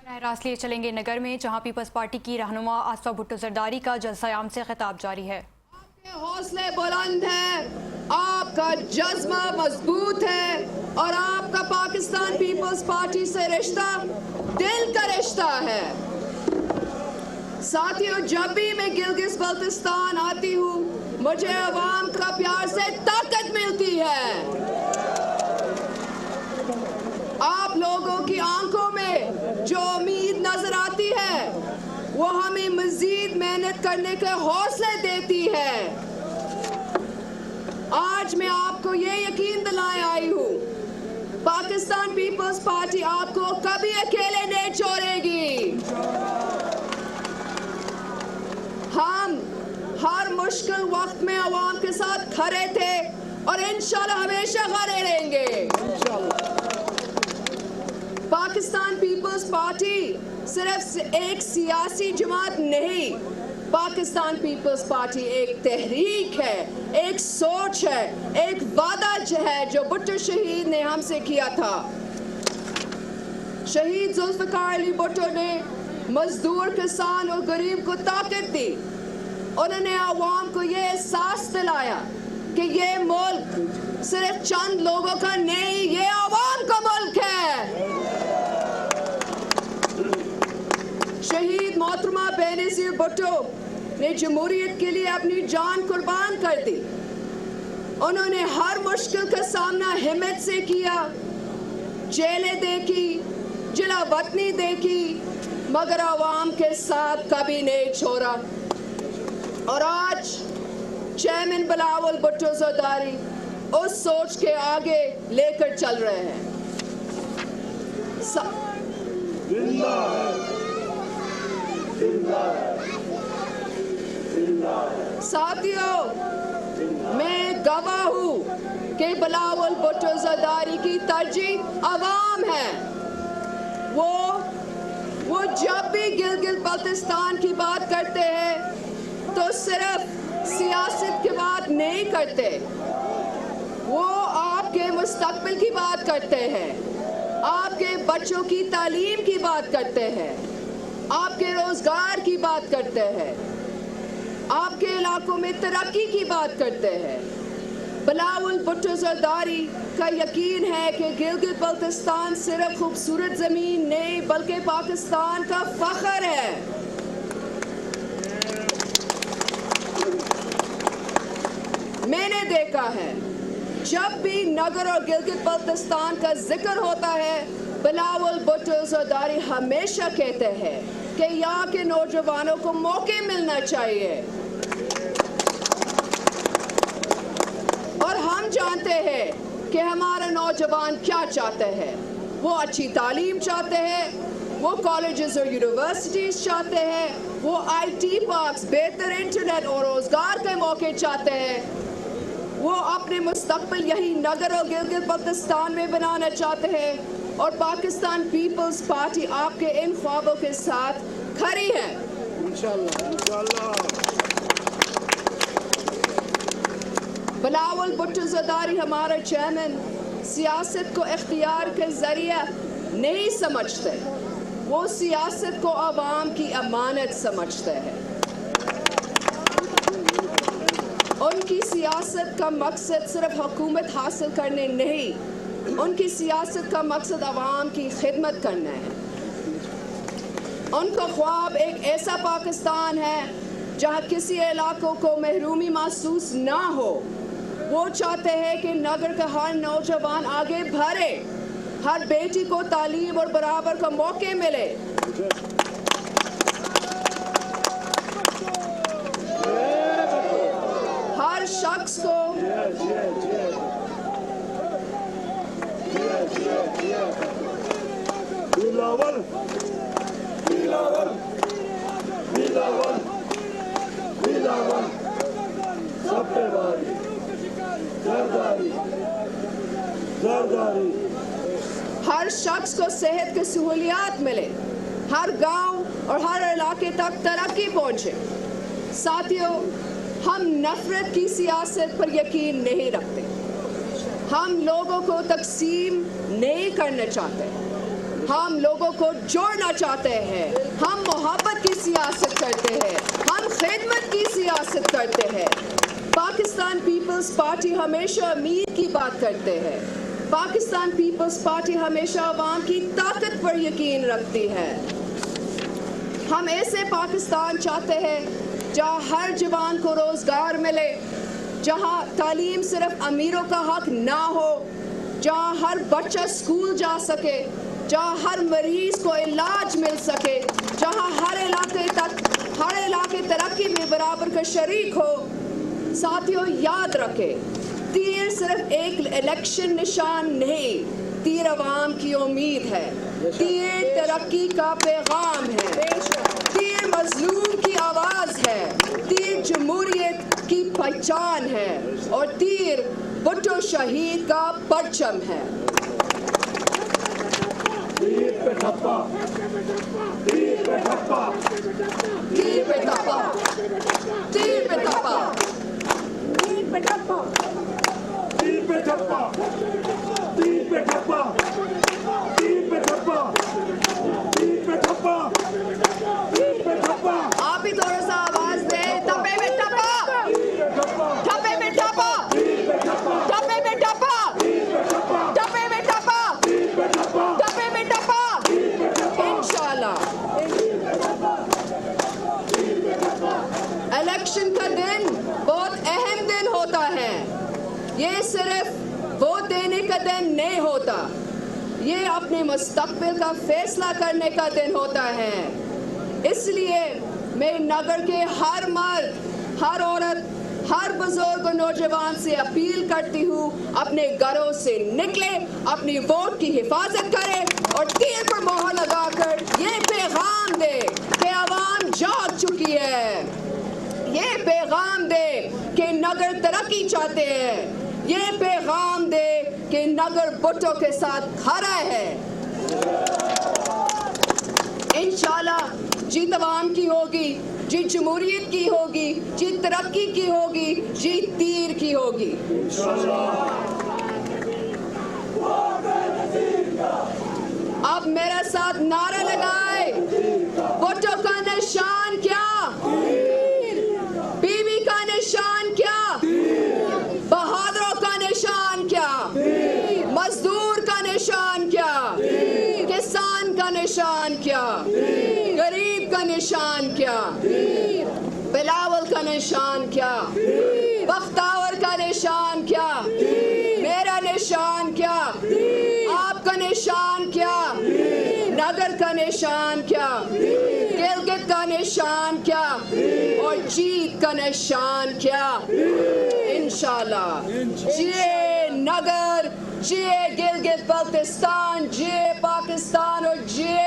रास लिए चलेंगे नगर में, जहां पीपल्स पार्टी की रहनुमा आसफा भुट्टो जरदारी का जलसायाम से खिताब जारी है। आपके हौसले बुलंद है, आपका जज्बा मजबूत है और आपका पाकिस्तान पीपल्स पार्टी से रिश्ता दिल का रिश्ता है। साथियों, जब भी मैं गिलगित बल्तिस्तान आती हूँ, मुझे अवाम का प्यार से ताकत मिलती है। आप लोगों की आंखों में जो उम्मीद नजर आती है, वो हमें मजीद मेहनत करने के हौसले देती है। आज मैं आपको ये यकीन दिलाए आई हूँ, पाकिस्तान पीपल्स पार्टी आपको कभी अकेले नहीं छोड़ेगी। हम हर मुश्किल वक्त में अवाम के साथ खड़े थे और इंशाल्लाह हमेशा खड़े रहेंगे। पाकिस्तान पीपल्स पार्टी सिर्फ एक सियासी जमात नहीं, पाकिस्तान पीपल्स पार्टी एक तहरीक है, एक सोच है, एक वादा है जो भुट्टो शहीद ने हमसे किया था। शहीद जुल्फ़िकार अली भुट्टो ने मजदूर, किसान और गरीब को ताकत दी। उन्होंने आवाम को ये एहसास दिलाया कि ये मुल्क सिर्फ चंद लोगों का नहीं, ये आवाम का मुल्क है। शहीद मोहतरमा बेनज़ीर भुट्टो ने जमहूरियत के लिए अपनी जान कुर्बान कर दी। उन्होंने हर मुश्किल का सामना हिम्मत से किया, जेलें देखी, जिला वतनी देखी, मगर आवाम के साथ कभी नहीं छोड़ा। और आज चेयरमैन बिलावल भुट्टो जरदारी उस सोच के आगे लेकर चल रहे हैं। साथियों, मैं गवाह हूँ कि बिलावल भुट्टो जरदारी की तरजीह अवाम है। वो जब भी गिलगित बल्तिस्तान की बात करते हैं तो सिर्फ सियासत की बात नहीं करते, वो आपके मुस्तकबिल की बात करते हैं, आपके बच्चों की तालीम की बात करते हैं, आपके रोजगार की बात करते हैं, आपके इलाकों में तरक्की की बात करते हैं। बिलावल भुट्टो जरदारी का यकीन है कि गिलगित बल्तिस्तान सिर्फ खूबसूरत जमीन नहीं, बल्कि पाकिस्तान का फख्र है। मैंने देखा है, जब भी नगर और गिलगित बल्तिस्तान का जिक्र होता है, बिलावल भुट्टो जरदारी हमेशा कहते हैं कि यहाँ के नौजवानों को मौके मिलना चाहिए। और हम जानते हैं कि हमारे नौजवान क्या चाहते हैं। वो अच्छी तालीम चाहते हैं, वो कॉलेजेस और यूनिवर्सिटीज चाहते हैं, वो IT पार्क्स, बेहतर इंटरनेट और रोजगार के मौके चाहते हैं। वो अपने मुस्तकबिल यही नगर और गिलगित बल्तिस्तान में बनाना चाहते हैं और पाकिस्तान पीपल्स पार्टी आपके इन ख्वाबों के साथ खड़ी है। इंशाल्लाह। बिलावल भुट्टो जरदारी हमारे चेयरमैन सियासत को इख्तियार के जरिए नहीं समझते, वो सियासत को अवाम की अमानत समझते हैं। उनकी सियासत का मकसद सिर्फ हुकूमत हासिल करने नहीं, उनकी सियासत का मकसद अवाम की खिदमत करना है। उनका ख्वाब एक ऐसा पाकिस्तान है जहाँ किसी इलाकों को महरूमी महसूस ना हो। वो चाहते हैं कि नगर का हर नौजवान आगे बढ़े, हर बेटी को तालीम और बराबर का मौके मिले। हर शख्स को बिलावल बिलावल बिलावल बिलावल सब पे भारी जरदारी जरदारी। हर शख्स को सेहत की सहूलियात मिले, हर गांव और हर इलाके तक तरक्की पहुंचे। साथियों, हम नफरत की सियासत पर यकीन नहीं रखते, हम लोगों को तकसीम नहीं करना चाहते। हम लोगों को जोड़ना चाहते हैं, हम मोहब्बत की सियासत करते हैं, हम खिदमत की सियासत करते हैं। पाकिस्तान पीपल्स पार्टी हमेशा उम्मीद की बात करते हैं। पाकिस्तान पीपल्स पार्टी हमेशा अवाम की ताकत पर यकीन रखती है। हम ऐसे पाकिस्तान चाहते हैं जहाँ हर जवान को रोज़गार मिले, जहाँ तालीम सिर्फ अमीरों का हक ना हो, जहाँ हर बच्चा स्कूल जा सके, जहाँ हर मरीज को इलाज मिल सके, जहाँ हर इलाके तरक्की में बराबर का शरीक हो। साथियों, याद रखें, तीर सिर्फ एक इलेक्शन निशान नहीं, तीर अवाम की उम्मीद है, तीर तरक्की का पैगाम है, तीर मजलूम की आवाज़ है, तीर जमहूरियत की पहचान है और तीर भुट्टो शहीद का परचम है। तीर पे ठप्पा, तीर पे ठप्पा, तीर पे ठप्पा, तीर पे ठप्पा, तीर पे ठप्पा, तीर पे ठप्पा, तीर पे ठप्पा, तीर पे ठप्पा, तीर पे ठप्पा, तीर पे ठप्पा। आप ही थोड़ा सा आवाज दें। ठप्पे में ठप्पा, ठप्पे में ठप्पा, ठप्पे में ठप्पा, ठप्पे में ठप्पा, ठप्पे में ठप्पा। इंशाल्लाह इलेक्शन का दिन बहुत अहम दिन होता है। ये सिर्फ वोट देने का दिन नहीं होता, ये अपने मुस्तकबिल का फैसला करने का दिन होता है। इसलिए मैं नगर के हर मर्द, हर औरत, हर बुजुर्ग और नौजवान से अपील करती हूँ, अपने घरों से निकले, अपनी वोट की हिफाजत करें और तीर पर मोहर लगाकर ये पैगाम दे कि आवाम जाग चुकी है। ये पैगाम दे कि नगर तरक्की चाहते हैं। ये पैगाम दे कि नगर भुट्टो के साथ खड़ा है। इंशाल्लाह जीत अवाम की होगी, जीत जमहूरियत की होगी, जीत तरक्की की होगी, जीत तीर की होगी। अब मेरे साथ नारा लगाए, भुट्टो का निशान क्या, बीवी का निशान क्या, बहादुरों का निशान क्या, मजदूर का निशान क्या, किसान का निशान क्या, गरीब का निशान क्या, बिलावल का निशान क्या, बख्तावर का निशान क्या, मेरा निशान क्या, आपका निशान क्या, नगर का निशान क्या, गिलगित का निशान क्या और जीत का निशान क्या। इंशाल्लाह जिए नगर, जिए गिलगित बल्तिस्तान, जिए पाकिस्तान और जिए